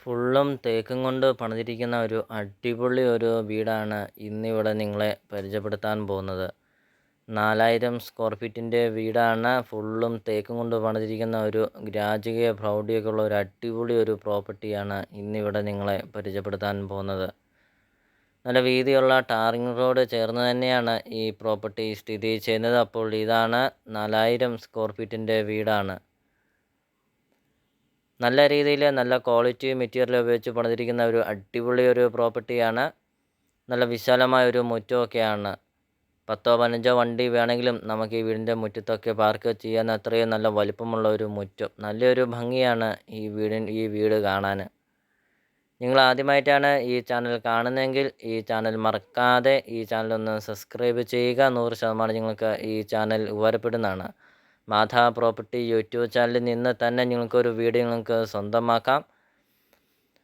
ഫുള്ളും തേക്കും കൊണ്ട് പണിതിരിക്കുന്ന ഒരു അടിപൊളി ഒരു വീടാണ് ഇന്നിവിടെ നിങ്ങളെ പരിചയപ്പെടുത്താൻ പോകുന്നത്. 4000 സ്ക്വയർ ഫീറ്റിൻ്റെ വീടാണ്. ഫുള്ളും തേക്കും കൊണ്ട് പണിതിരിക്കുന്ന ഒരു രാജകീയ പ്രൗഢിയൊക്കെ ഉള്ള ഒരു അടിപൊളി ഒരു പ്രോപ്പർട്ടിയാണ് ഇന്നിവിടെ നിങ്ങളെ പരിചയപ്പെടുത്താൻ പോകുന്നത്. നല്ല വീതിയുള്ള ടാറിങ് റോഡ് ചേർന്ന് തന്നെയാണ് ഈ പ്രോപ്പർട്ടി സ്ഥിതി ചെയ്യുന്നത്. അപ്പോൾ ഇതാണ് 4000 സ്ക്വയർ ഫീറ്റിൻ്റെ വീടാണ്. നല്ല രീതിയിൽ നല്ല ക്വാളിറ്റി മെറ്റീരിയൽ ഉപയോഗിച്ച് പണിതിരിക്കുന്ന ഒരു അടിപൊളി ഒരു പ്രോപ്പർട്ടിയാണ്. നല്ല വിശാലമായ ഒരു മുറ്റമൊക്കെയാണ്. 10-15 വണ്ടി വേണമെങ്കിലും നമുക്ക് ഈ വീടിൻ്റെ മുറ്റത്തൊക്കെ പാർക്ക് ചെയ്യാൻ അത്രയും നല്ല വലിപ്പമുള്ള ഒരു മുറ്റം. നല്ലൊരു ഭംഗിയാണ് ഈ വീട് കാണാൻ. നിങ്ങൾ ആദ്യമായിട്ടാണ് ഈ ചാനൽ കാണുന്നതെങ്കിൽ ഈ ചാനൽ മറക്കാതെ ഈ ചാനൽ ഒന്ന് സബ്സ്ക്രൈബ് ചെയ്യുക. 100% നിങ്ങൾക്ക് ഈ ചാനൽ ഉപകാരപ്പെടുന്നതാണ്. മാധ പ്രോപ്പർട്ടി യൂട്യൂബ് ചാനലിൽ നിന്ന് തന്നെ നിങ്ങൾക്കൊരു വീഡിയോ നിങ്ങൾക്ക് സ്വന്തമാക്കാം.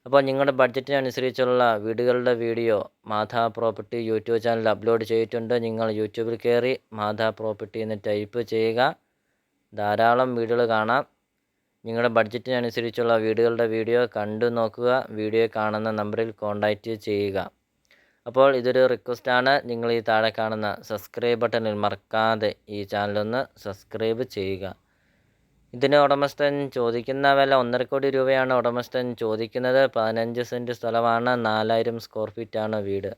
അപ്പോൾ നിങ്ങളുടെ ബഡ്ജറ്റിനനുസരിച്ചുള്ള വീടുകളുടെ വീഡിയോ മാധ പ്രോപ്പർട്ടി യൂട്യൂബ് ചാനൽ അപ്ലോഡ് ചെയ്തിട്ടുണ്ട്. നിങ്ങൾ യൂട്യൂബിൽ കയറി മാധ പ്രോപ്പർട്ടി എന്ന് ടൈപ്പ് ചെയ്യുക. ധാരാളം വീഡിയോകൾ കാണാം. നിങ്ങളുടെ ബഡ്ജറ്റിനനുസരിച്ചുള്ള വീടുകളുടെ വീഡിയോ കണ്ടു നോക്കുക. വീഡിയോ കാണുന്ന നമ്പറിൽ കോൺടാക്റ്റ് ചെയ്യുക. അപ്പോൾ ഇതൊരു റിക്വസ്റ്റാണ്. നിങ്ങൾ ഈ താഴെ കാണുന്ന സബ്സ്ക്രൈബ് ബട്ടണിൽ മറക്കാതെ ഈ ചാനലൊന്ന് സബ്സ്ക്രൈബ് ചെയ്യുക. ഇതിന് ഉടമസ്ഥൻ ചോദിക്കുന്ന വില 1.5 കോടി രൂപയാണ് ഉടമസ്ഥൻ ചോദിക്കുന്നത്. 15 സെൻറ്റ് സ്ഥലമാണ്. 4000 സ്ക്വയർ ഫീറ്റാണ് വീട്.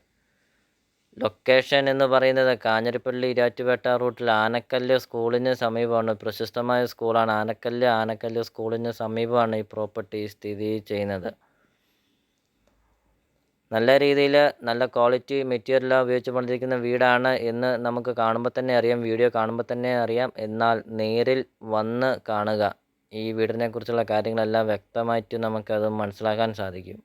ലൊക്കേഷൻ എന്ന് പറയുന്നത് കാഞ്ഞിരപ്പള്ളി ഇരാറ്റുപേട്ട റൂട്ടിൽ ആനക്കല്ല് സ്കൂളിന് സമീപമാണ്. പ്രശസ്തമായ സ്കൂളാണ് ആനക്കല്ല് സ്കൂളിന് സമീപമാണ് ഈ പ്രോപ്പർട്ടി സ്ഥിതി ചെയ്യുന്നത്. നല്ല രീതിയിൽ നല്ല ക്വാളിറ്റി മെറ്റീരിയൽ ഉപയോഗിച്ച് പണിതിരിക്കുന്ന വീടാണ് എന്ന് നമുക്ക് കാണുമ്പോൾ തന്നെ അറിയാം. വീഡിയോ കാണുമ്പോൾ തന്നെ അറിയാം. എന്നാൽ നേരിൽ വന്ന് കാണുക. ഈ വീടിനെ കുറിച്ചുള്ള കാര്യങ്ങളെല്ലാം വ്യക്തമായിട്ട് നമുക്കത് മനസ്സിലാക്കാൻ സാധിക്കും.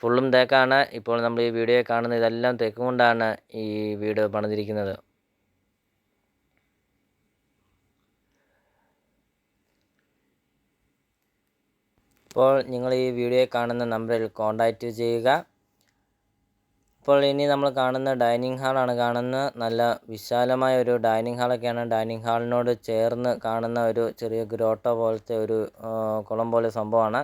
ഫുള്ളും തേക്കാണ്. ഇപ്പോൾ നമ്മൾ ഈ വീഡിയോ കാണുന്ന ഇതെല്ലാം തേക്ക് കൊണ്ടാണ് ഈ വീട് പണിതിരിക്കുന്നത്. അപ്പോൾ നിങ്ങൾ ഈ വീഡിയോ കാണുന്ന നമ്പറിൽ കോൺടാക്റ്റ് ചെയ്യുക. ഇപ്പോൾ ഇനി നമ്മൾ കാണുന്ന ഡൈനിങ് ഹാളാണ് കാണുന്നത്. നല്ല വിശാലമായ ഒരു ഡൈനിങ് ഹാളൊക്കെയാണ്. ഡൈനിങ് ഹാളിനോട് ചേർന്ന് കാണുന്ന ഒരു ചെറിയ ഗ്രോട്ടോ പോലത്തെ ഒരു കുളം പോലെ സംഭവമാണ്.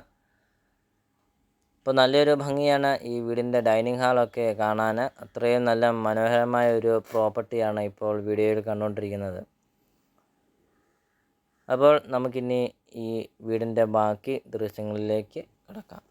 ഇപ്പോൾ നല്ലൊരു ഭംഗിയാണ് ഈ വീടിൻ്റെ ഡൈനിങ് ഹാളൊക്കെ കാണാൻ. അത്രയും നല്ല മനോഹരമായ ഒരു പ്രോപ്പർട്ടിയാണ് ഇപ്പോൾ വീഡിയോയിൽ കണ്ടുകൊണ്ടിരിക്കുന്നത്. അപ്പോൾ നമുക്കിനി ഈ വീടിൻ്റെ ബാക്കി ദൃശ്യങ്ങളിലേക്ക് കടക്കാം.